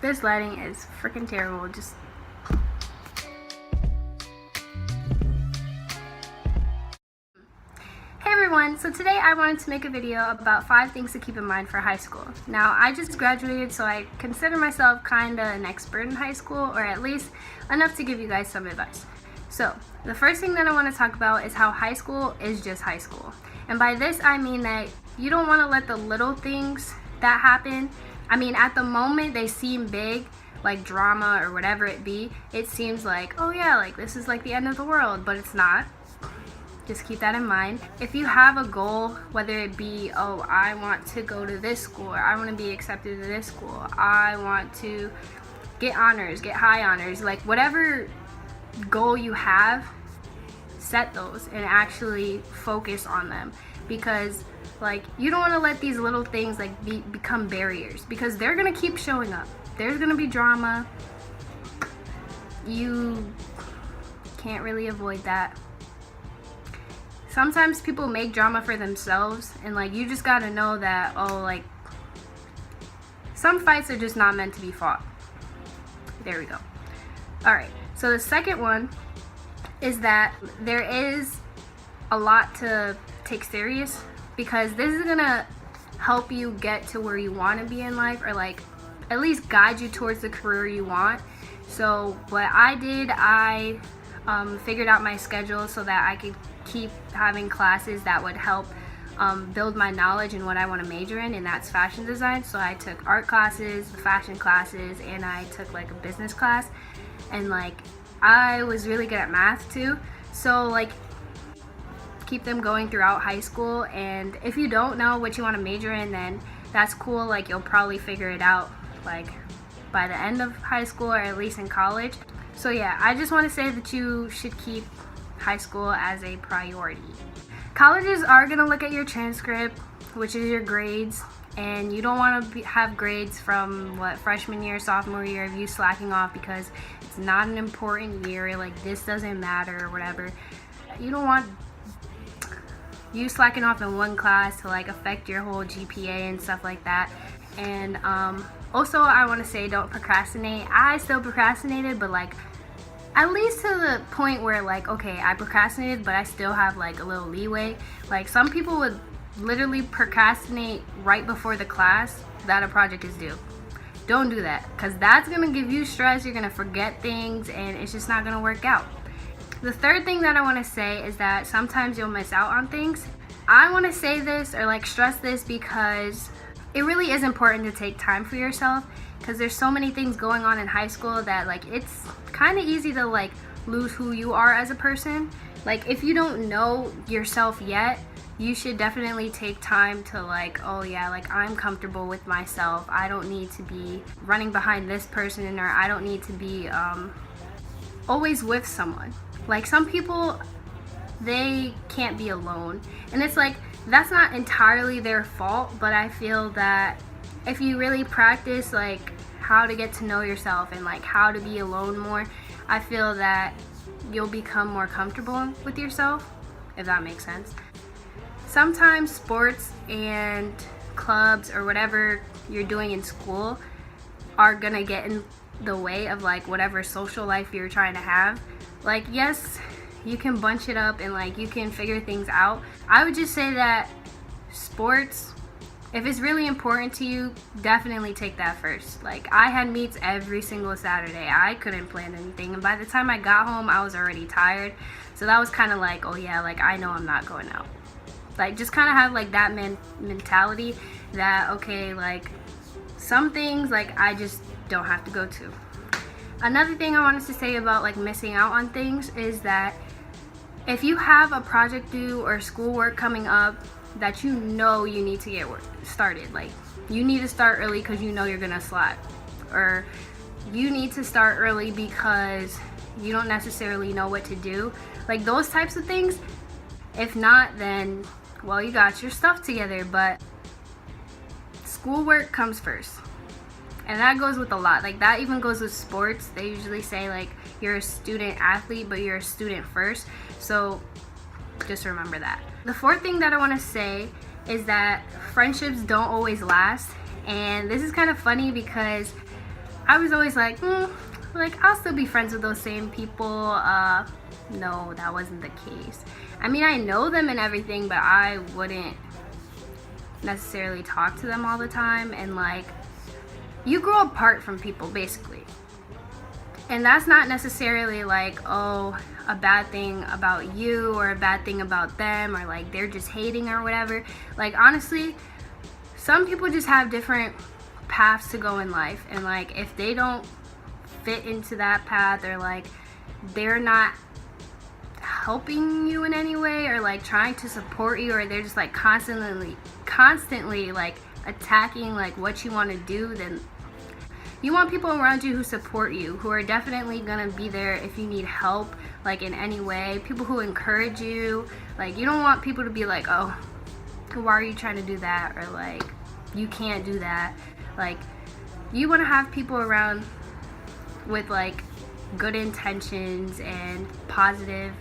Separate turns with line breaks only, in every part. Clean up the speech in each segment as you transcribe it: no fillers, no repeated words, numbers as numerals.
This lighting is freaking terrible. Just Hey everyone, so today I wanted to make a video about 5 things to keep in mind for high school. Now, I just graduated, so I consider myself kinda an expert in high school, or at least enough to give you guys some advice. So, the first thing that I want to talk about is how high school is just high school. And by this I mean that you don't want to let the little things that happen, I mean at the moment they seem big, like drama or whatever it be. It seems like, oh yeah, like this is like the end of the world, but it's not. Just keep that in mind. If you have a goal, whether it be, oh, I want to go to this school, or I want to be accepted to this school, I want to get honors, get high honors, like whatever goal you have, set those and actually focus on them, because like you don't want to let these little things like become barriers, because they're gonna keep showing up. There's gonna be drama. You can't really avoid that. Sometimes people make drama for themselves, and like you just gotta know that, oh, like some fights are just not meant to be fought. There we go. Alright, so the second one is that there is a lot to take serious, because this is gonna help you get to where you want to be in life, or like at least guide you towards the career you want. So what I did, I figured out my schedule so that I could keep having classes that would help build my knowledge in what I want to major in, and that's fashion design. So I took art classes, fashion classes, and I took like a business class, and like I was really good at math too, so like keep them going throughout high school. And if you don't know what you want to major in, then that's cool, like you'll probably figure it out like by the end of high school, or at least in college. So yeah, I just want to say that you should keep high school as a priority. Colleges are going to look at your transcript, which is your grades, and you don't want to have grades from what, freshman year, sophomore year of you slacking off because it's not an important year, like this doesn't matter or whatever. You don't want you slacking off in one class to like affect your whole GPA and stuff like that. And also I want to say, don't procrastinate. I still procrastinated, but like at least to the point where like, okay, I procrastinated, but I still have like a little leeway. Like some people would literally procrastinate right before the class that a project is due. Don't do that, because that's gonna give you stress. You're gonna forget things, and it's just not gonna work out. The third thing that I want to say is that sometimes you'll miss out on things. I want to say this, or like stress this, because it really is important to take time for yourself, because there's so many things going on in high school that like it's kind of easy to like lose who you are as a person. Like if you don't know yourself yet, you should definitely take time to like, oh yeah, like I'm comfortable with myself. I don't need to be running behind this person, or I don't need to be always with someone. Like some people, they can't be alone, and it's like that's not entirely their fault, but I feel that if you really practice like how to get to know yourself and like how to be alone more, I feel that you'll become more comfortable with yourself, if that makes sense. Sometimes sports and clubs or whatever you're doing in school are gonna get in the way of like whatever social life you're trying to have. Like yes, you can bunch it up and like you can figure things out. I would just say that sports, if it's really important to you, definitely take that first. Like I had meets every single Saturday. I couldn't plan anything, and by the time I got home I was already tired. So that was kind of like, oh yeah, like I know I'm not going out. Like just kind of have like that mentality that, okay, like some things like I just don't have to go to. Another thing I wanted to say about like missing out on things is that if you have a project due or schoolwork coming up that you know you need to get started, like you need to start early because you know you're gonna slack, or you need to start early because you don't necessarily know what to do, like those types of things. If not, then well, you got your stuff together, but schoolwork comes first. And that goes with a lot. Like that even goes with sports. They usually say like you're a student athlete, but you're a student first. So just remember that. The fourth thing that I want to say is that friendships don't always last. And this is kind of funny because I was always like, like I'll still be friends with those same people. No, that wasn't the case. I mean, I know them and everything, but I wouldn't necessarily talk to them all the time. And like, you grow apart from people basically, and that's not necessarily like, oh, a bad thing about you or a bad thing about them, or like they're just hating or whatever. Like, honestly, some people just have different paths to go in life, and like if they don't fit into that path, or like they're not helping you in any way, or like trying to support you, or they're just like constantly like attacking like what you want to do, then you want people around you who support you, who are definitely gonna be there if you need help, like in any way. People who encourage you. Like, you don't want people to be like, oh, why are you trying to do that, or like you can't do that. Like, you want to have people around with like good intentions and positive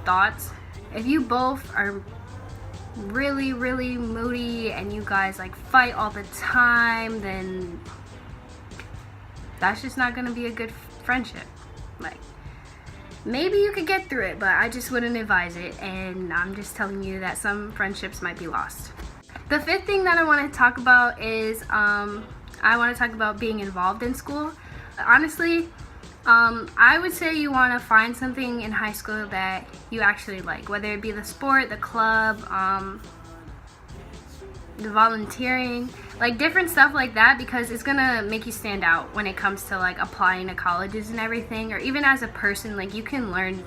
thoughts. If you both are really moody and you guys like fight all the time, then that's just not gonna be a good friendship. Like, maybe you could get through it, but I just wouldn't advise it, and I'm just telling you that some friendships might be lost. The fifth thing that I want to talk about is I want to talk about being involved in school. Honestly, I would say you want to find something in high school that you actually like, whether it be the sport, the club, the volunteering, like different stuff like that, because it's gonna make you stand out when it comes to like applying to colleges and everything, or even as a person. Like, you can learn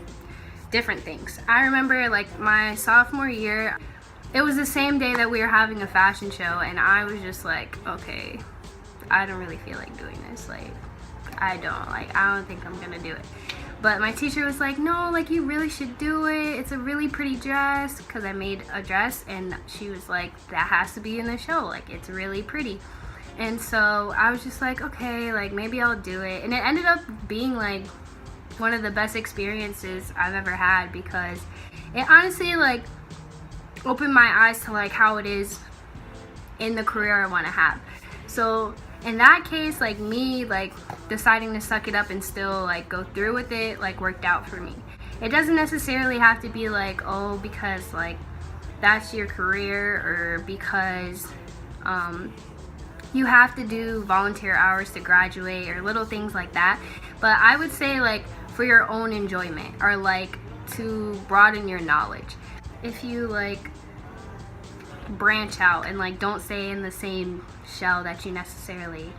different things. I remember like my sophomore year, it was the same day that we were having a fashion show, and I was just like, okay, I don't really feel like doing this. Like, I don't think I'm gonna do it. But my teacher was like, no, like you really should do it. It's a really pretty dress, because I made a dress, and she was like, that has to be in the show. Like, it's really pretty. And so I was just like, okay, like maybe I'll do it. And it ended up being like one of the best experiences I've ever had, because it honestly like opened my eyes to like how it is in the career I want to have. So in that case, like me like deciding to suck it up and still like go through with it like worked out for me. It doesn't necessarily have to be like, oh, because like that's your career, or because you have to do volunteer hours to graduate, or little things like that. But I would say like for your own enjoyment, or like to broaden your knowledge. If you like branch out and like don't stay in the same shell that you necessarily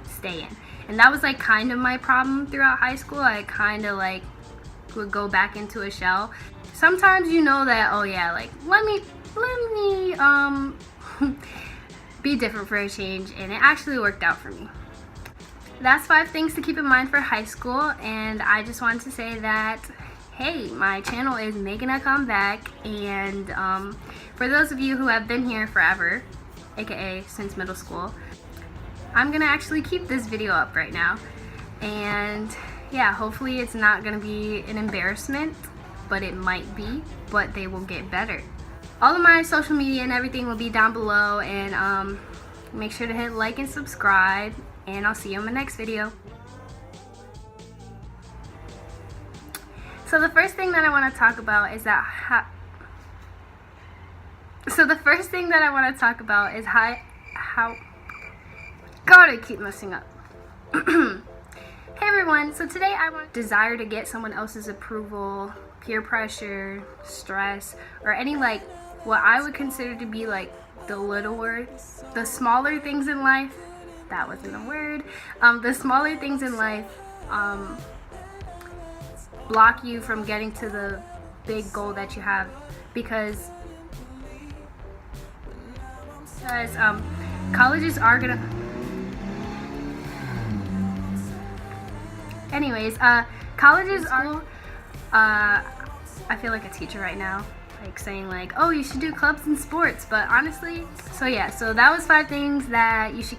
stay in. And that was like kind of my problem throughout high school. I kind of like would go back into a shell. Sometimes you know that, oh yeah, like let me be different for a change, and it actually worked out for me. That's 5 things to keep in mind for high school, and I just wanted to say that, hey, my channel is making a comeback, and for those of you who have been here forever, aka since middle school, I'm gonna actually keep this video up right now. And yeah, hopefully it's not gonna be an embarrassment, but it might be, but they will get better. All of my social media and everything will be down below, and make sure to hit like and subscribe, and I'll see you in my next video. So the first thing that I want to talk about is how God, I keep messing up. Hey everyone, so today I want desire to get someone else's approval, peer pressure, stress, or any like what I would consider to be like the smaller things in life. That wasn't a word. The smaller things in life block you from getting to the big goal that you have, because colleges are gonna colleges are I feel like a teacher right now, like saying like, oh, you should do clubs and sports, but honestly, so yeah, so that was 5 things that you should